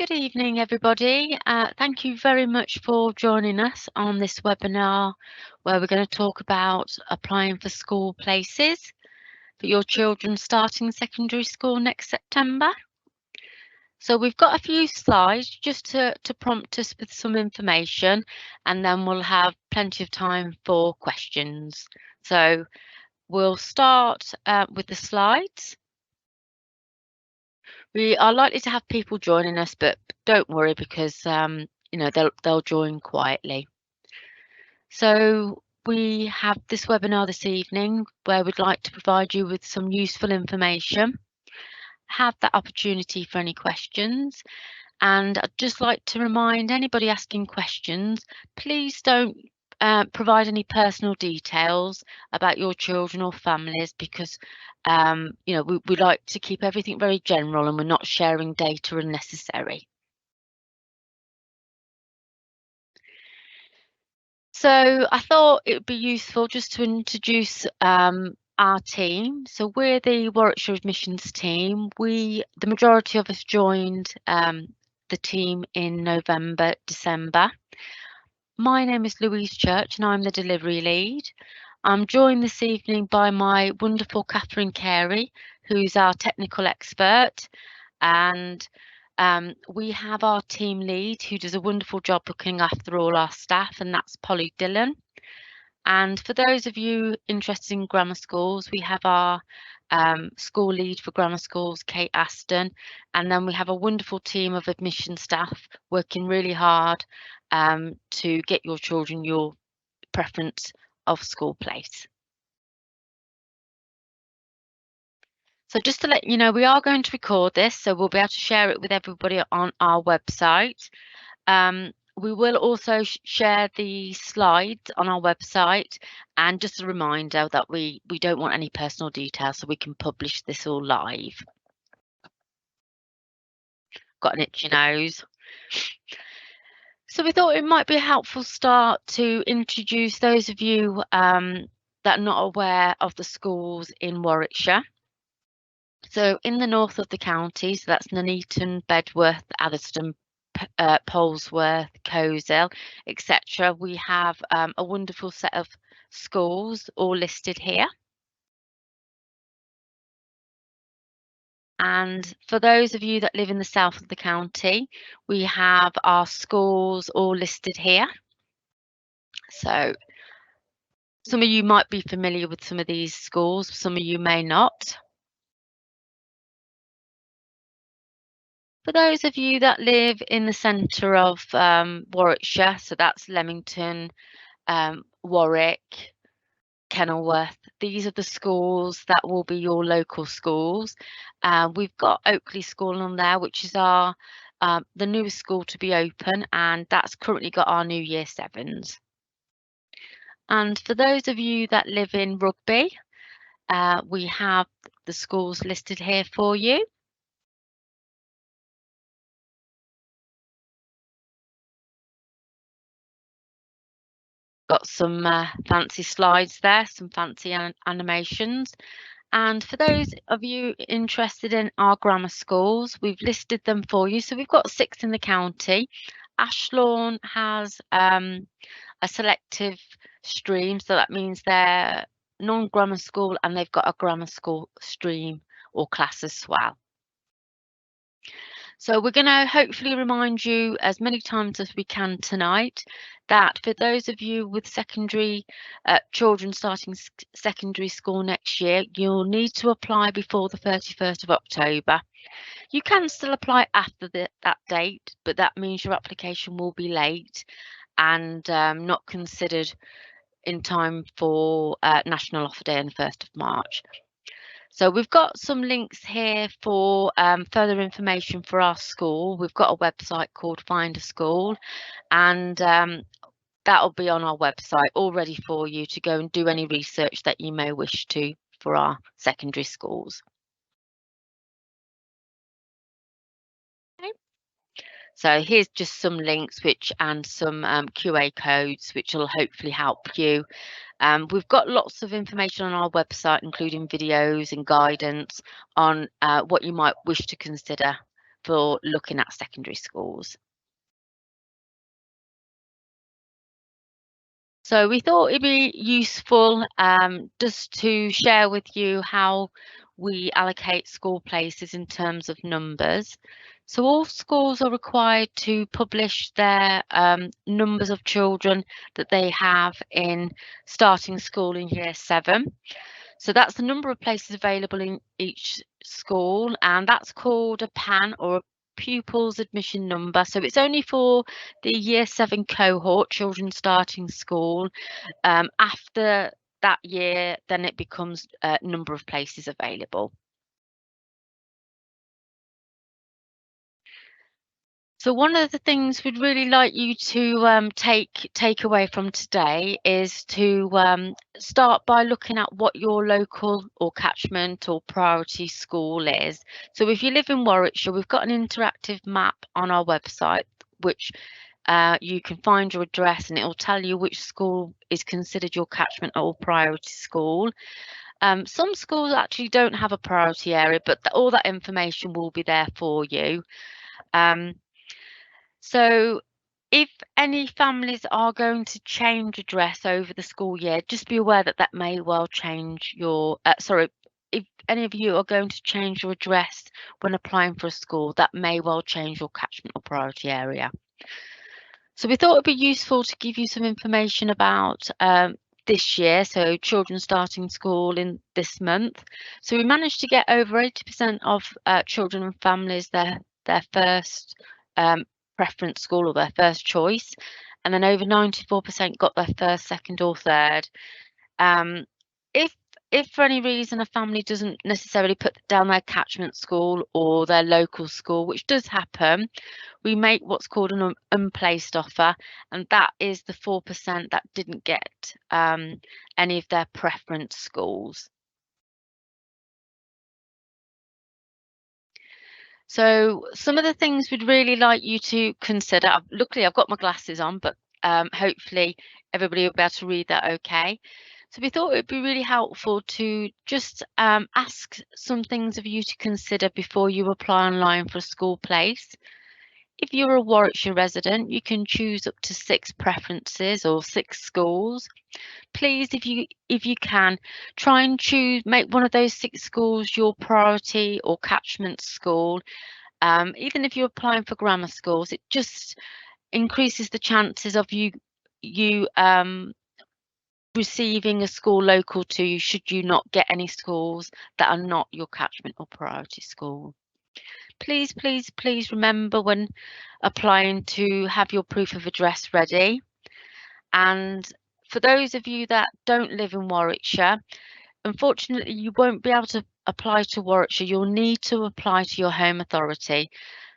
Good evening, everybody. Thank you very much for joining us on this webinar where we're going to talk about applying for school places for your children starting secondary school next September. So we've got a few slides just to prompt us with some information, and then we'll have plenty of time for questions. So we'll start with the slides. We are likely to have people joining us, but don't worry because you know they'll join quietly. So we have this webinar this evening where we'd like to provide you with some useful information. Have that opportunity for any questions, and I'd just like to remind anybody asking questions, please don't provide any personal details about your children or families because you know we like to keep everything very general and we're not sharing data unnecessary. So I thought it would be useful just to introduce our team. So we're the Warwickshire Admissions team. The majority of us joined the team in November, December. My name is Louise Church and I'm the delivery lead. I'm joined this evening by my wonderful Catherine Carey, who's our technical expert, and we have our team lead who does a wonderful job looking after all our staff, and that's Polly Dillon. And for those of you interested in grammar schools, we have our school lead for grammar schools, Kate Aston, and then we have a wonderful team of admission staff working really hard to get your children your preference of school place. So just to let you know, we are going to record this, so we'll be able to share it with everybody on our website. We will also share the slides on our website, and just a reminder that we don't want any personal details, so we can publish this all live. Got an itchy nose. So we thought it might be a helpful start to introduce those of you that are not aware of the schools in Warwickshire. So in the north of the county, so that's Nuneaton, Bedworth, Atherstone, Polesworth, Coleshill, etc. We have a wonderful set of schools all listed here. And for those of you that live in the south of the county, we have our schools all listed here. So some of you might be familiar with some of these schools, some of you may not. For those of you that live in the centre of Warwickshire, so that's Leamington, Warwick, Kenilworth, these are the schools that will be your local schools. We've got Oakley School on there, which is our the newest school to be open, and that's currently got our new Year 7s. And for those of you that live in Rugby, we have the schools listed here for you. Got some fancy slides there, some fancy animations. And for those of you interested in our grammar schools, we've listed them for you. So we've got 6 in the county. Ashlawn has a selective stream, so that means they're non-grammar school and they've got a grammar school stream or class as well. So we're going to hopefully remind you as many times as we can tonight that for those of you with secondary children starting secondary school next year, you'll need to apply before the 31st of October. You can still apply after that date, but that means your application will be late and not considered in time for National Offer Day on the 1st of March. So we've got some links here for further information for our school. We've got a website called Find a School, and that'll be on our website all ready for you to go and do any research that you may wish to for our secondary schools. Okay. So here's just some links and some QA codes which will hopefully help you. We've got lots of information on our website, including videos and guidance on what you might wish to consider for looking at secondary schools. So we thought it'd be useful just to share with you how we allocate school places in terms of numbers. So all schools are required to publish their numbers of children that they have in starting school in year 7. So that's the number of places available in each school, and that's called a PAN, or a pupils admission number. So it's only for the year 7 cohort, children starting school. After that year, then it becomes a number of places available. So one of the things we'd really like you to take away from today is to start by looking at what your local or catchment or priority school is. So if you live in Warwickshire, we've got an interactive map on our website, which you can find your address, and it will tell you which school is considered your catchment or priority school. Some schools actually don't have a priority area, but all that information will be there for you. So if any families are going to change address over the school year, just be aware that that may well change your, if any of you are going to change your address when applying for a school, that may well change your catchment or priority area. So we thought it'd be useful to give you some information about this year, so children starting school in this month. So we managed to get over 80% of children and families their first preference school, or their first choice, and then over 94% got their first, second or third. If for any reason a family doesn't necessarily put down their catchment school or their local school, which does happen, we make what's called an unplaced offer, and that is the 4% that didn't get any of their preference schools. So some of the things we'd really like you to consider, luckily I've got my glasses on, but hopefully everybody will be able to read that okay. So we thought it would be really helpful to just ask some things of you to consider before you apply online for a school place. If you're a Warwickshire resident, you can choose up to 6 preferences or 6 schools. Please, if you can, try and make one of those 6 schools your priority or catchment school. Even if you're applying for grammar schools, it just increases the chances of you receiving a school local to you, should you not get any schools that are not your catchment or priority school. Please, please, please remember when applying to have your proof of address ready. And for those of you that don't live in Warwickshire, unfortunately, you won't be able to apply to Warwickshire. You'll need to apply to your home authority.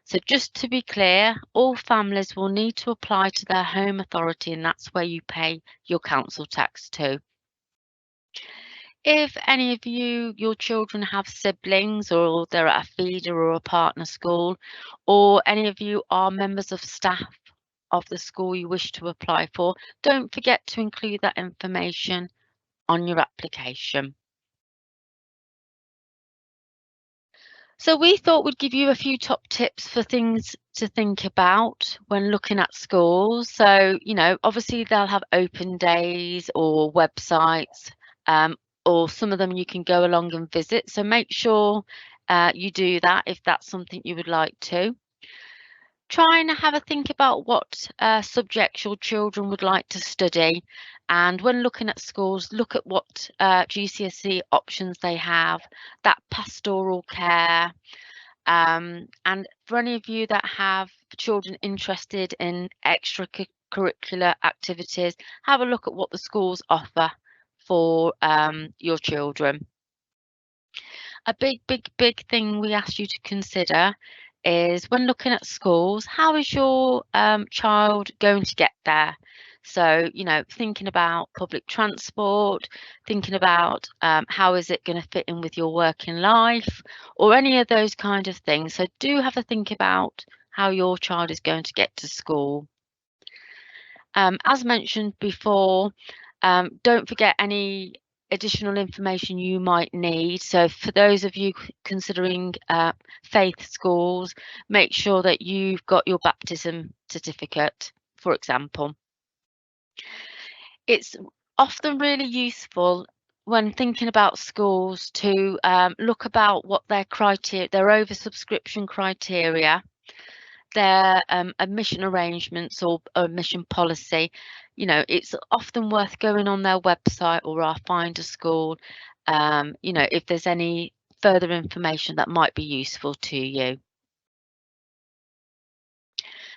So just to be clear, all families will need to apply to their home authority, and that's where you pay your council tax to. If any of your children have siblings, or they're at a feeder or a partner school, or any of you are members of staff of the school you wish to apply for, don't forget to include that information on your application. So we thought we'd give you a few top tips for things to think about when looking at schools. So, obviously they'll have open days or websites, or some of them you can go along and visit. So make sure you do that if that's something you would like to. Try and have a think about what subjects your children would like to study, and when looking at schools, look at what GCSE options they have, that pastoral care, and for any of you that have children interested in extracurricular activities, have a look at what the schools offer for your children. A big thing we ask you to consider is, when looking at schools, how is your child going to get there? So, thinking about public transport, thinking about how is it going to fit in with your working life, or any of those kind of things. So do have a think about how your child is going to get to school. As mentioned before, don't forget any additional information you might need. So for those of you considering faith schools, make sure that you've got your baptism certificate, for example. It's often really useful when thinking about schools to look about what their criteria, their oversubscription criteria, their admission arrangements or admission policy. You know, it's often worth going on their website or our Find a School, you know, if there's any further information that might be useful to you.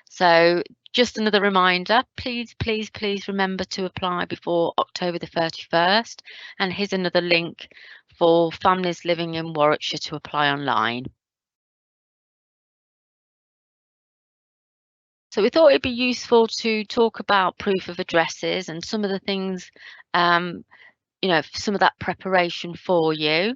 So just another reminder, please, please, please remember to apply before October the 31st. And here's another link for families living in Warwickshire to apply online. So we thought it'd be useful to talk about proof of addresses and some of the things, you know, some of that preparation for you.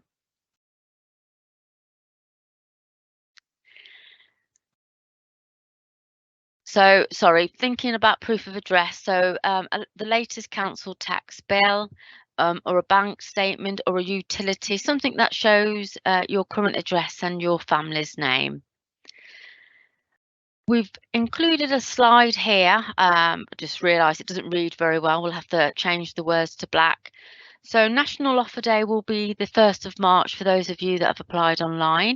So, sorry, thinking about proof of address. So the latest council tax bill or a bank statement or a utility, something that shows your current address and your family's name. We've included a slide here. I just realised it doesn't read very well. We'll have to change the words to black. So National Offer Day will be the 1st of March for those of you that have applied online.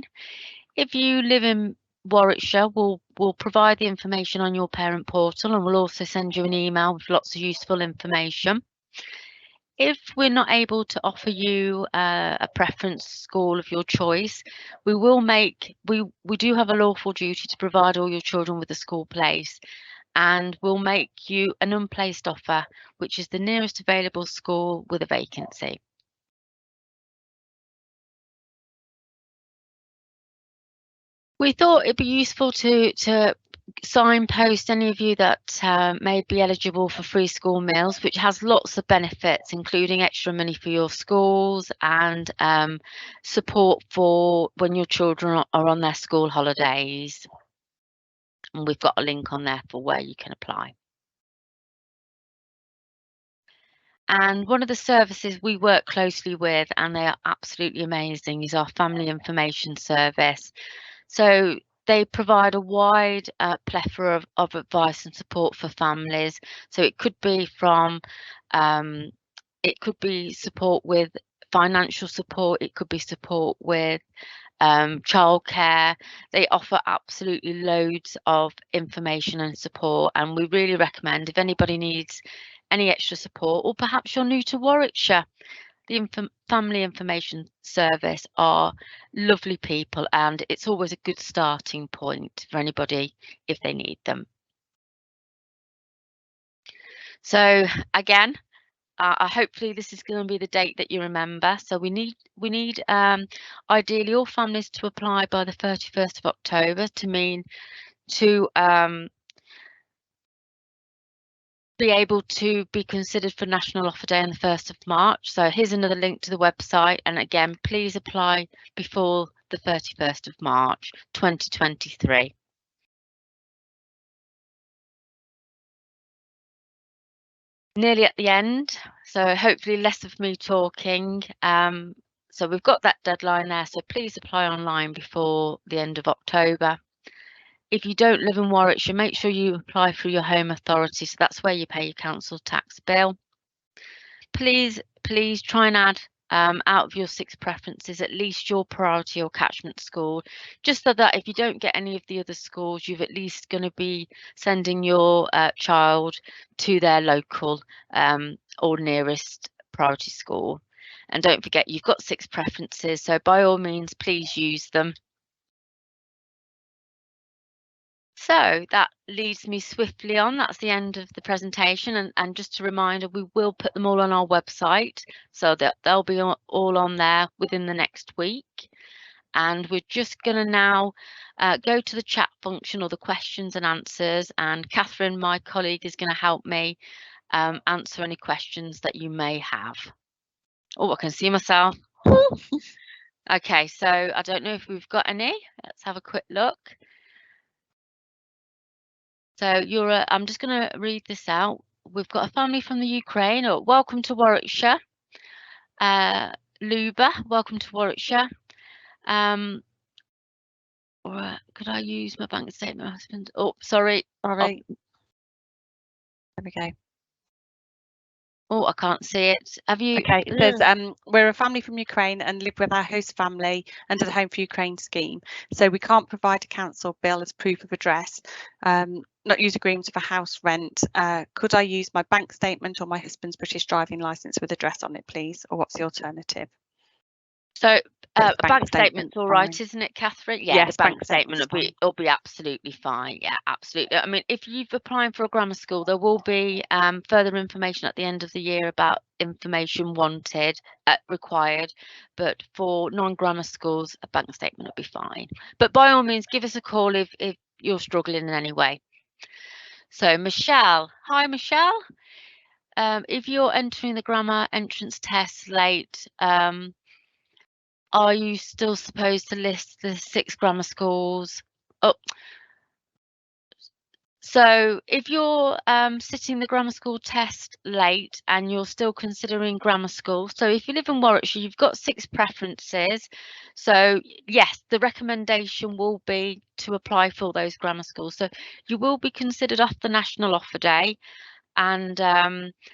If you live in Warwickshire, we'll provide the information on your parent portal, and we'll also send you an email with lots of useful information. If we're not able to offer you a preference school of your choice, we do have a lawful duty to provide all your children with a school place, and we'll make you an unplaced offer, which is the nearest available school with a vacancy. We thought it'd be useful to signpost any of you that may be eligible for free school meals, which has lots of benefits, including extra money for your schools and support for when your children are on their school holidays. And we've got a link on there for where you can apply. And one of the services we work closely with, and they are absolutely amazing, is our Family Information Service. So they provide a wide plethora of advice and support for families. So it could be from, it could be support with financial support, it could be support with childcare. They offer absolutely loads of information and support, and we really recommend if anybody needs any extra support, or perhaps you're new to Warwickshire, the Family Information Service are lovely people, and it's always a good starting point for anybody if they need them. So again, hopefully this is going to be the date that you remember. So we need ideally all families to apply by the 31st of October to be able to be considered for National Offer Day on the 1st of March. So here's another link to the website, and again, please apply before the 31st of March 2023. Nearly at the end, so hopefully less of me talking. So we've got that deadline there, so please apply online before the end of October. If you don't live in Warwickshire, make sure you apply through your home authority, so that's where you pay your council tax bill. Please try and add out of your 6 preferences at least your priority or catchment school, just so that if you don't get any of the other schools, you've at least going to be sending your child to their local or nearest priority school. And don't forget, you've got 6 preferences, so by all means please use them. So that leads me swiftly on. That's the end of the presentation. And just a reminder, we will put them all on our website so that they'll be all on there within the next week. And we're just going to now go to the chat function or the questions and answers. And Catherine, my colleague, is going to help me answer any questions that you may have. Oh, I can see myself. Okay, so I don't know if we've got any. Let's have a quick look. So I'm just going to read this out. We've got a family from the Ukraine. Oh, welcome to Warwickshire. Luba, welcome to Warwickshire. Or, could I use my bank statement, my husband? Oh, sorry. All right. There we go. Oh, I can't see it. Have you? Okay, it says we're a family from Ukraine and live with our host family under the Home for Ukraine scheme. So we can't provide a council bill as proof of address, not use agreements for house rent. Could I use my bank statement or my husband's British driving licence with address on it, please? Or what's the alternative? So Bank bank statement's statement's all right, isn't it, Catherine? Yeah, yes, the bank statement will be absolutely fine. Yeah, absolutely. I mean, if you've applied for a grammar school, there will be further information at the end of the year about information wanted, required. But for non-grammar schools, a bank statement will be fine. But by all means, give us a call if you're struggling in any way. So Michelle, hi Michelle. If you're entering the grammar entrance test late, are you still supposed to list the 6 grammar schools? Oh, so if you're sitting the grammar school test late and you're still considering grammar school, so if you live in Warwickshire, you've got 6 preferences. So yes, the recommendation will be to apply for those grammar schools. So you will be considered off the national offer day. And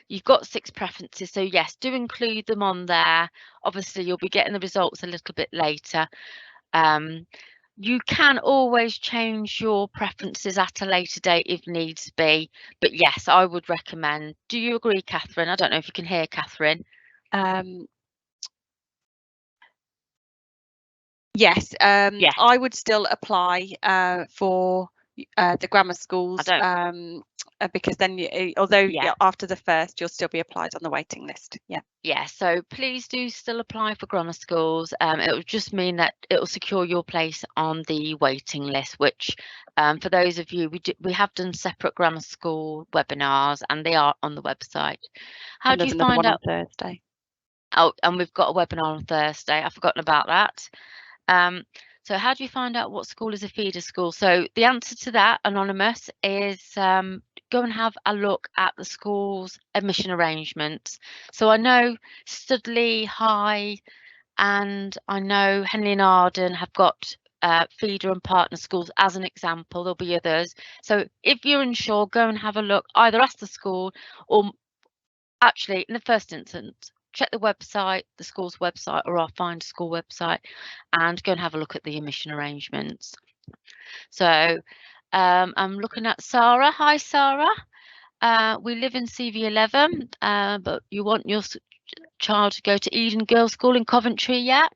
you've got 6 preferences, so yes, do include them on there. Obviously you'll be getting the results a little bit later. You can always change your preferences at a later date if needs be, but yes, I would recommend. Do you agree, Catherine? I don't know if you can hear Catherine. Yes, I would still apply for the grammar schools because then after the first you'll still be applied on the waiting list. Yeah, so please do still apply for grammar schools. It will just mean that it will secure your place on the waiting list, which for those of you, we have done separate grammar school webinars and they are on the website. How do you find out? On Thursday. Oh, and we've got a webinar on Thursday. I've forgotten about that. So how do you find out what school is a feeder school? So the answer to that, Anonymous, is go and have a look at the school's admission arrangements. So I know Studley High and I know Henley and Arden have got feeder and partner schools as an example. There'll be others. So if you're unsure, go and have a look, either ask the school or actually in the first instance, check the website, the school's website, or our Find School website, and go and have a look at the admission arrangements. So I'm looking at Sarah. Hi, Sarah. We live in CV11, but you want your child to go to Eden Girls' School in Coventry, yeah?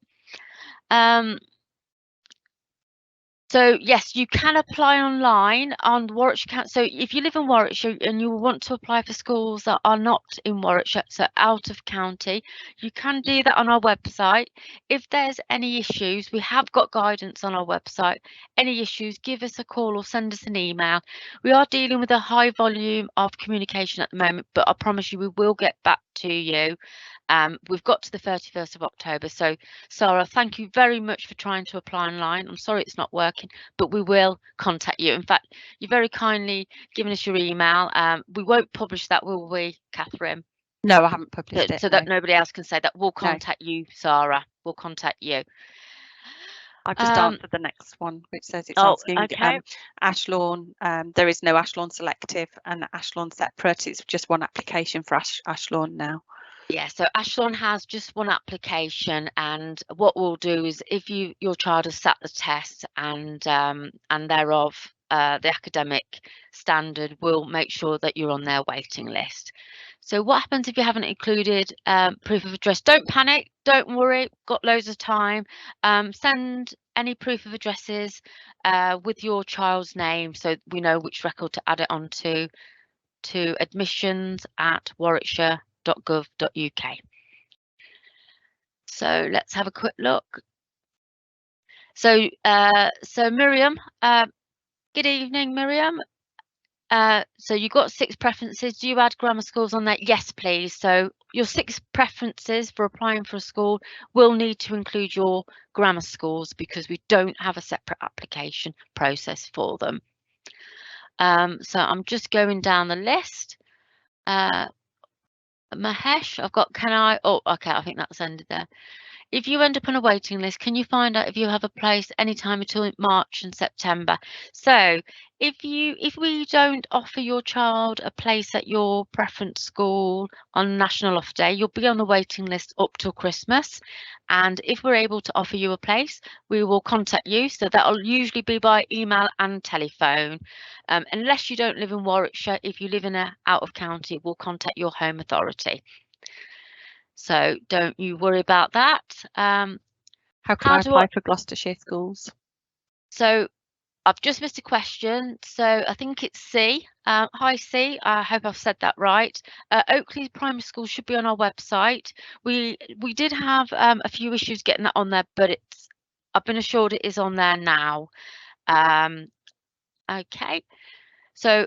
So yes, you can apply online on Warwickshire Council. So if you live in Warwickshire and you want to apply for schools that are not in Warwickshire, so out of county, you can do that on our website. If there's any issues, we have got guidance on our website. Any issues, give us a call or send us an email. We are dealing with a high volume of communication at the moment, but I promise you we will get back to you. We've got to the 31st of October. So Sarah, thank you very much for trying to apply online. I'm sorry it's not working, but we will contact you. In fact, you've very kindly given us your email. We won't publish that, will we, Catherine? No, I haven't published it. So that nobody else can say that. We'll contact you, Sarah. We'll contact you. I've just answered the next one, which says it's asking Ashlawn. There is no Ashlawn selective and Ashlawn separate. It's just one application for Ashlawn now. Yeah, so Ashlawn has just one application, and what we'll do is if your child has sat the test and thereof the academic standard, we'll make sure that you're on their waiting list. So what happens if you haven't included proof of address? Don't panic, don't worry, got loads of time. Send any proof of addresses with your child's name so we know which record to add it onto to admissions@warwickshire.gov.uk. So let's have a quick look. So Miriam, good evening, Miriam. So you've got 6 preferences. Do you add grammar schools on there? Yes, please. So your 6 preferences for applying for a school will need to include your grammar schools because we don't have a separate application process for them. So I'm just going down the list. Mahesh, I've got, can I, oh, okay, I think that's ended there. If you end up on a waiting list, can you find out if you have a place anytime between March and September? So if we don't offer your child a place at your preference school on National Off Day, you'll be on the waiting list up till Christmas. And if we're able to offer you a place, we will contact you. So that'll usually be by email and telephone. Unless you don't live in Warwickshire, if you live in a out of county, we'll contact your home authority. So don't you worry about that. How can I apply for Gloucestershire schools? So I've just missed a question. So I think it's C. Hi C, I hope I've said that right. Oakley Primary School should be on our website. We did have a few issues getting that on there, but I've been assured it is on there now. Okay. So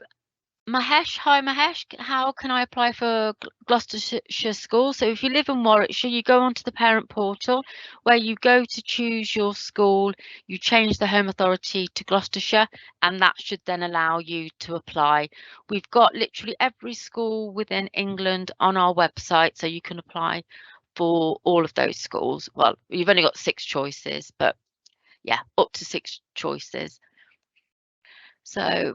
Mahesh, hi Mahesh, how can I apply for Gloucestershire School? So if you live in Warwickshire, you go onto the parent portal where you go to choose your school, you change the home authority to Gloucestershire, and that should then allow you to apply. We've got literally every school within England on our website, so you can apply for all of those schools. Well, you've only got 6 choices, but yeah, up to 6 choices. So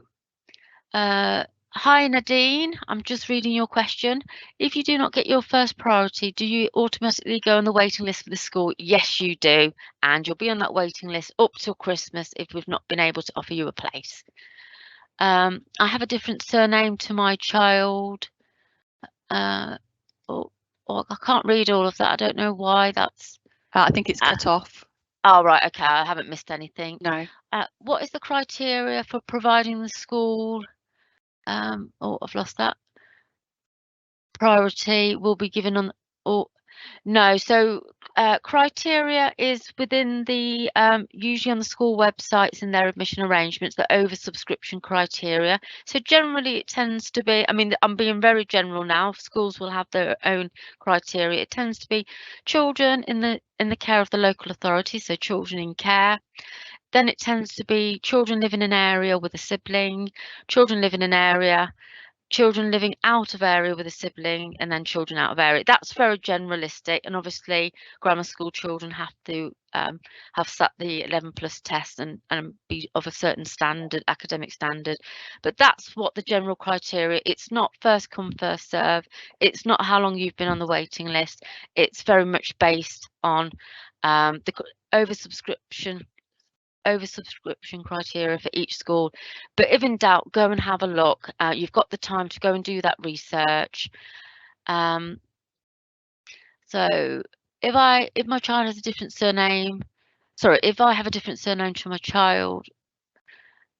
hi Nadine, I'm just reading your question. If you do not get your first priority, do you automatically go on the waiting list for the school? Yes, you do. And you'll be on that waiting list up till Christmas if we've not been able to offer you a place. I have a different surname to my child. I can't read all of that. I don't know why that's... I think it's cut off. Oh, right. Okay. I haven't missed anything. No. What is the criteria for providing the school? Oh, I've lost that. Priority will be given on, or no, so criteria is within the usually on the school websites and their admission arrangements, the oversubscription criteria. So generally it tends to be, I mean, I'm being very general now, schools will have their own criteria. It tends to be children in the care of the local authority, so children in care. Then it tends to be children living in an area with a sibling, children living in an area, children living out of area with a sibling, and then children out of area. That's very generalistic, and obviously grammar school children have to have sat the 11+ test and be of a certain standard, academic standard. But that's what the general criteria. It's not first come first serve. It's not how long you've been on the waiting list. It's very much based on the oversubscription criteria for each school. But if in doubt, go and have a look. You've got the time to go and do that research. So if my child has a different surname, if I have a different surname to my child,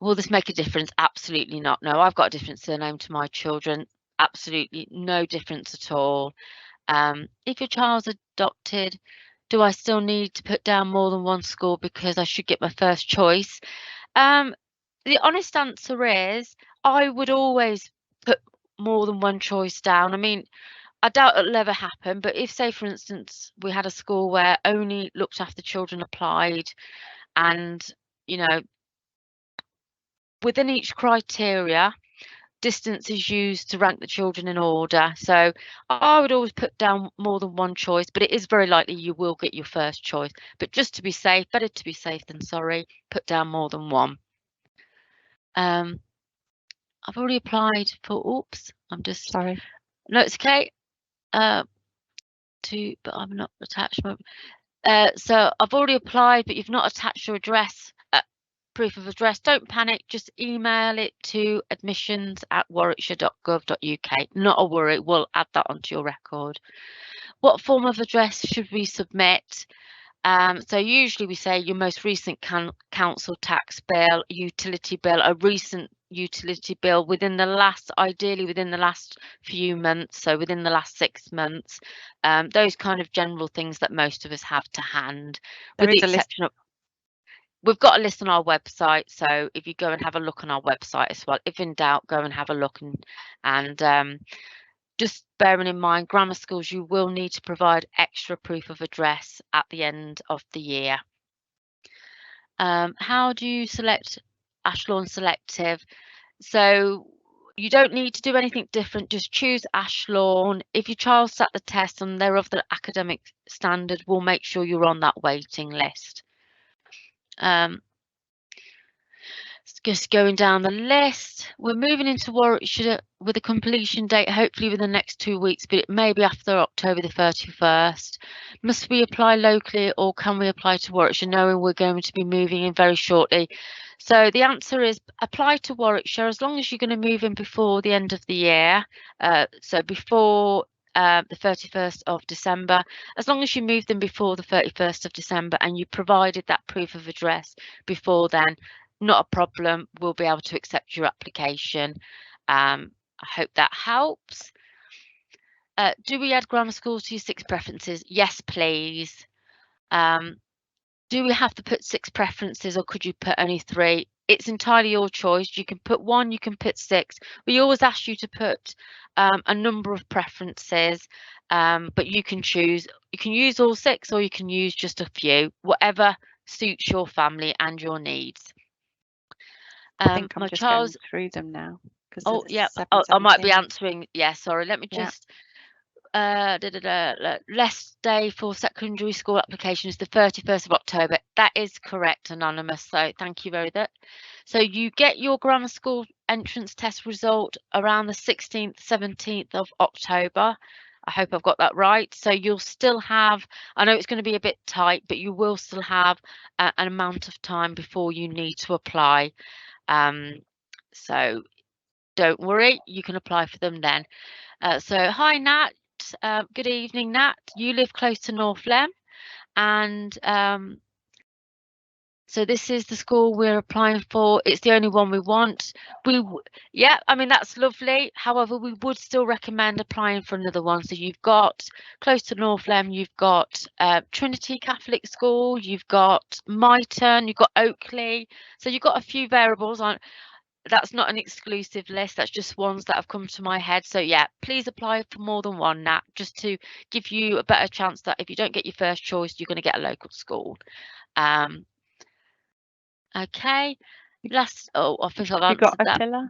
will this make a difference? Absolutely not. No, I've got a different surname to my children. Absolutely no difference at all. If your child's adopted, do I still need to put down more than one school because I should get my first choice? The honest answer is I would always put more than one choice down. I mean, I doubt it'll ever happen, but if, say, for instance, we had a school where only looked after children applied and, you know, within each criteria, distance is used to rank the children in order. So I would always put down more than one choice, but it is very likely you will get your first choice. But just to be safe, better to be safe than sorry, put down more than one. I've already applied for, oops, I'm just, sorry. No, it's okay. But I'm not attached. So I've already applied, but you've not attached your address. Proof of address, don't panic, just email it to admissions@warwickshire.gov.uk. Not a worry, we'll add that onto your record. What form of address should we submit? So usually we say your most recent council tax bill, utility bill, a recent utility bill ideally within the last few months, so within the last 6 months. Those kind of general things that most of us have to hand, with the exception of, we've got a list on our website, so if you go and have a look on our website as well, if in doubt, go and have a look, and just bearing in mind, grammar schools, you will need to provide extra proof of address at the end of the year. How do you select Ashlawn Selective? So You don't need to do anything different, just choose Ashlawn. If your child sat the test and they're of the academic standard, we'll make sure you're on that waiting list. Just going down the list, we're moving into Warwickshire with a completion date hopefully within the next 2 weeks, but it may be after October the 31st. Must we apply locally or can we apply to Warwickshire, knowing we're going to be moving in very shortly? So the answer is apply to Warwickshire as long as you're going to move in before the end of the year, so before the 31st of December, as long as you moved in before the 31st of December and you provided that proof of address before then, not a problem. We'll be able to accept your application. I hope that helps. Do we add grammar schools to your 6 preferences? Yes, please. Do we have to put 6 preferences or could you put only 3? It's entirely your choice. You can put 1, you can put 6. We always ask you to put a number of preferences, but you can choose. You can use all 6 or you can use just a few, whatever suits your family and your needs. I think I'm just going through them now. Oh, yeah. I might be answering. Yeah, sorry. Let me just. Last day for secondary school application is the 31st of October. That is correct, Anonymous. So thank you very much. So you get your grammar school entrance test result around the 16th, 17th of October. I hope I've got that right. So you'll still have, I know it's going to be a bit tight, but you will still have an amount of time before you need to apply. So don't worry, you can apply for them then. So hi Nat, good evening Nat. You live close to Northlem, and so this is the school we're applying for. It's the only one we want. Yeah, I mean that's lovely. However, we would still recommend applying for another one. So you've got close to Northlem, you've got Trinity Catholic School, you've got Myton, you've got Oakley. So you've got a few variables on. That's not an exclusive list, that's just ones that have come to my head. So yeah, please apply for more than one, Nat, just to give you a better chance that if you don't get your first choice, you're going to get a local school. Okay, last, I think I've answered that. Attila?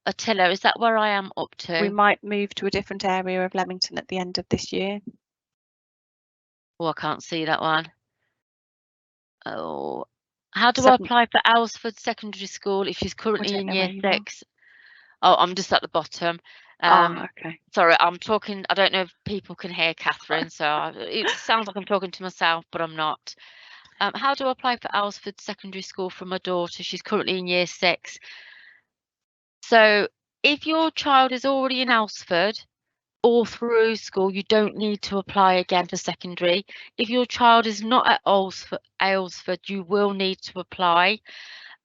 Attila, is that where I am up to? We might move to a different area of Leamington at the end of this year. Oh, I can't see that one. Oh, how do I apply for Aylesford Secondary School if she's currently in year 6? Oh, I'm just at the bottom. Okay. Sorry, I'm talking. I don't know if people can hear Catherine, so it sounds like I'm talking to myself, but I'm not. How do I apply for Aylesford Secondary School for my daughter? She's currently in year 6. So if your child is already in Aylesford all through school, you don't need to apply again for secondary. If your child is not at Aylesford, you will need to apply.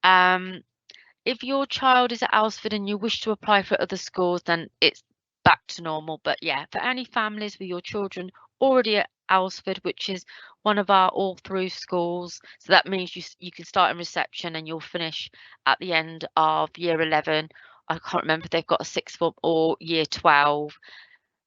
If your child is at Aylesford and you wish to apply for other schools, then it's back to normal. But yeah, for any families with your children already at Aylesford, which is one of our all through schools, so that means you can start in reception and you'll finish at the end of year 11. I can't remember if they've got a 6th form or year 12.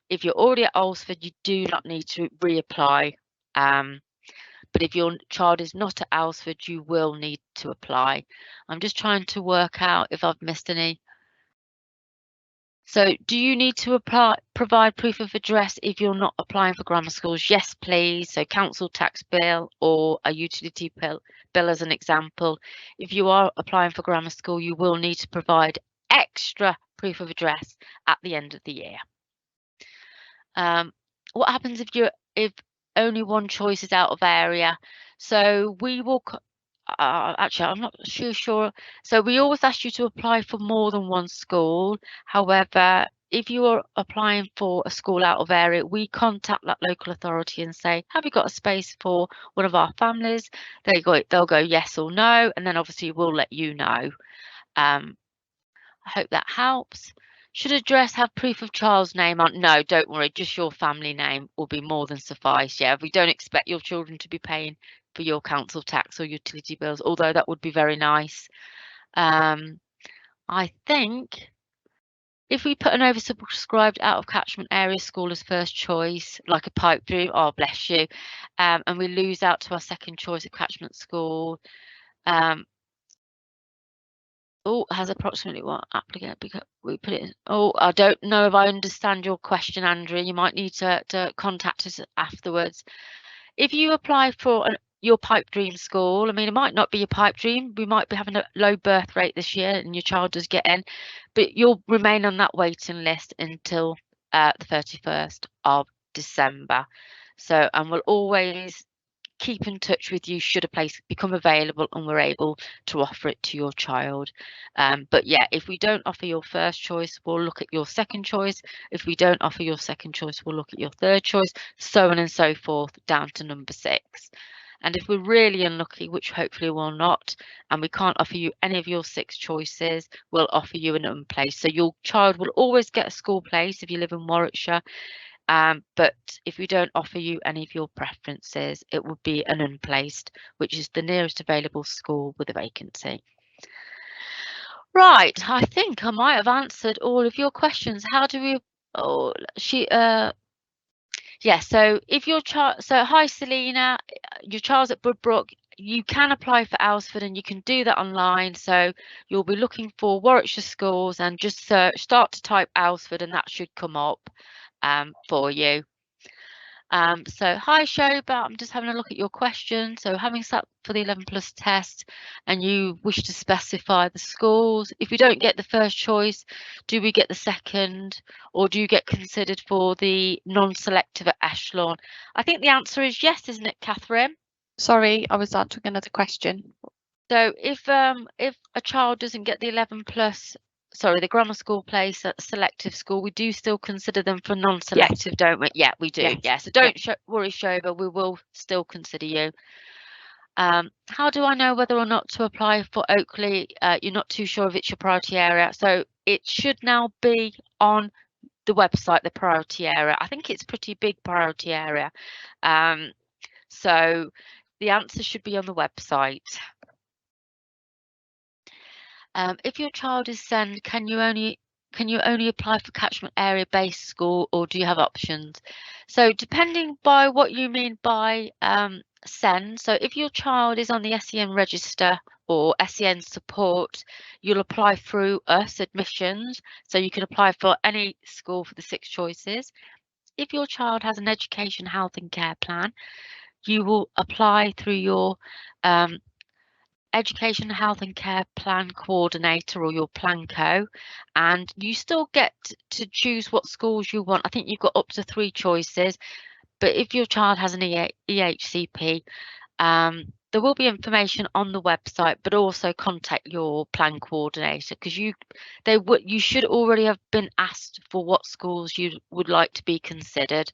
If you're already at Aylesford, you do not need to reapply. But if your child is not at Aylesford, you will need to apply. I'm just trying to work out if I've missed any. So do you need to provide proof of address if you're not applying for grammar schools? Yes, please. So council tax bill or a utility bill as an example. If you are applying for grammar school, you will need to provide extra proof of address at the end of the year. What happens if only one choice is out of area? So we will actually I'm not sure. So we always ask you to apply for more than one school. However, if you are applying for a school out of area, we contact that local authority and say, have you got a space for one of our families? They'll go yes or no, and then obviously we'll let you know. I hope that helps. Should address have proof of child's name on? No, don't worry, just your family name will be more than suffice. Yeah, we don't expect your children to be paying for your council tax or utility bills, although that would be very nice. I think if we put an oversubscribed out of catchment area school as first choice, like a pipe dream, oh bless you, and we lose out to our second choice of catchment school, Oh, has approximately what applicant because we put it in. Oh, I don't know if I understand your question, Andrea. You might need to contact us afterwards. If you apply for your pipe dream school, I mean, it might not be your pipe dream. We might be having a low birth rate this year and your child does get in, but you'll remain on that waiting list until the 31st of December. So, and we'll always keep in touch with you should a place become available and we're able to offer it to your child. But yeah, if we don't offer your first choice, we'll look at your second choice. If we don't offer your second choice, we'll look at your third choice, so on and so forth, down to number 6. And if we're really unlucky, which hopefully we'll not, and we can't offer you any of your 6 choices, we'll offer you an unplaced. So your child will always get a school place if you live in Warwickshire. But if we don't offer you any of your preferences, it would be an unplaced, which is the nearest available school with a vacancy. Right, I think I might have answered all of your questions. How do we? Oh, yeah. So if your child, so hi Selena, your child's at Budbrook. You can apply for Aylesford and you can do that online. So you'll be looking for Warwickshire schools and just start to type Aylesford and that should come up for you. So hi Shoba, I'm just having a look at your question. So having sat for the 11 plus test and you wish to specify the schools, if we don't get the first choice, do we get the second or do you get considered for the non-selective at echelon? I think the answer is yes, isn't it, Catherine? Sorry, I was answering another question. So if a child doesn't get the 11 plus, sorry, the grammar school place at selective school, we do still consider them for non-selective, don't we? Yeah, we do. Yeah, so don't worry, Shoba, we will still consider you. How do I know whether or not to apply for Oakley? You're not too sure if it's your priority area. So it should now be on the website, the priority area. I think it's pretty big priority area. So the answer should be on the website. If your child is SEND, can you only apply for catchment area based school or do you have options? So depending by what you mean by SEND, so if your child is on the SEN register or SEN support, you'll apply through us admissions. So you can apply for any school for the 6 choices. If your child has an education, health and care plan, you will apply through your Education, Health and Care Plan Coordinator or your PlanCo, and you still get to choose what schools you want. I think you've got up to 3 choices, but if your child has an EHCP, there will be information on the website, but also contact your plan coordinator because you should already have been asked for what schools you would like to be considered.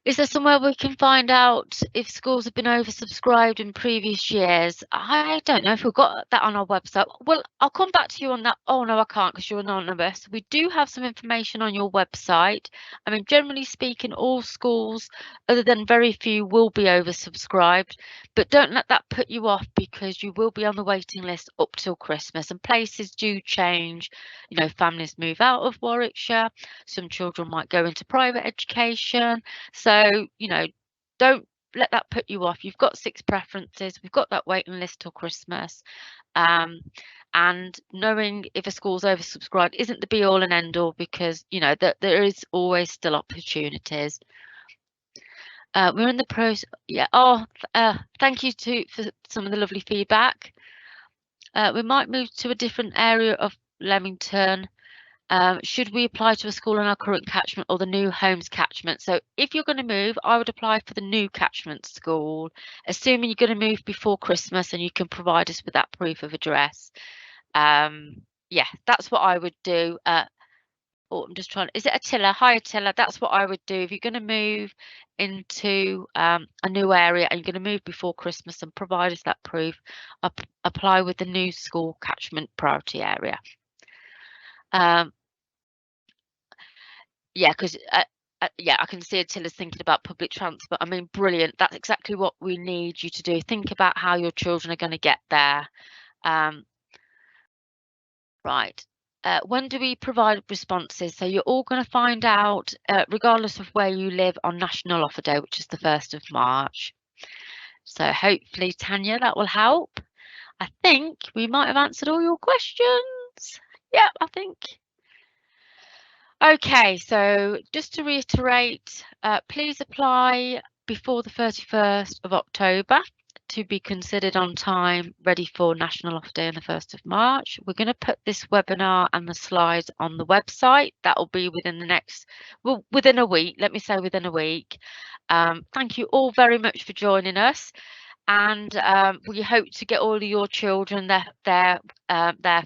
Is there somewhere we can find out if schools have been oversubscribed in previous years? I don't know if we've got that on our website. Well, I'll come back to you on that. Oh, no, I can't because you're anonymous. We do have some information on your website. I mean, generally speaking, all schools, other than very few, will be oversubscribed. But don't let that put you off because you will be on the waiting list up till Christmas and places do change. You know, families move out of Warwickshire. Some children might go into private education. So, you know, don't let that put you off. You've got 6 preferences. We've got that waiting list till Christmas. And knowing if a school's oversubscribed isn't the be all and end all because, you know, that there is always still opportunities. We're in the process. Yeah. Oh, thank you for some of the lovely feedback. We might move to a different area of Leamington. Should we apply to a school in our current catchment or the new homes catchment? So if you're going to move, I would apply for the new catchment school, assuming you're going to move before Christmas and you can provide us with that proof of address. Yeah, that's what I would do. Oh, I'm just trying. Is it Attila? Hi, Attila. That's what I would do if you're going to move into a new area and you're going to move before Christmas and provide us that proof. Apply with the new school catchment priority area. Yeah, because yeah, I can see Attila's thinking about public transport. I mean, brilliant. That's exactly what we need you to do. Think about how your children are going to get there. Right. When do we provide responses? So you're all going to find out, regardless of where you live, on National Offer Day, which is the 1st of March. So hopefully, Tanya, that will help. I think we might have answered all your questions. Yeah, I think. Okay, so just to reiterate, please apply before the 31st of October to be considered on time, ready for National Off Day on the 1st of March. We're going to put this webinar and the slides on the website. That will be within the next, well, within a week, let me say within a week. Thank you all very much for joining us. And we hope to get all of your children their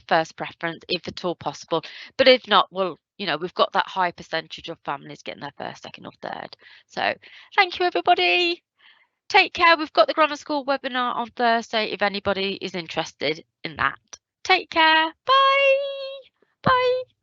first preference, if at all possible. But if not, we'll, we've got that high percentage of families getting their first, second or third. So thank you, everybody. Take care. We've got the Grammar School webinar on Thursday if anybody is interested in that. Take care. Bye. Bye.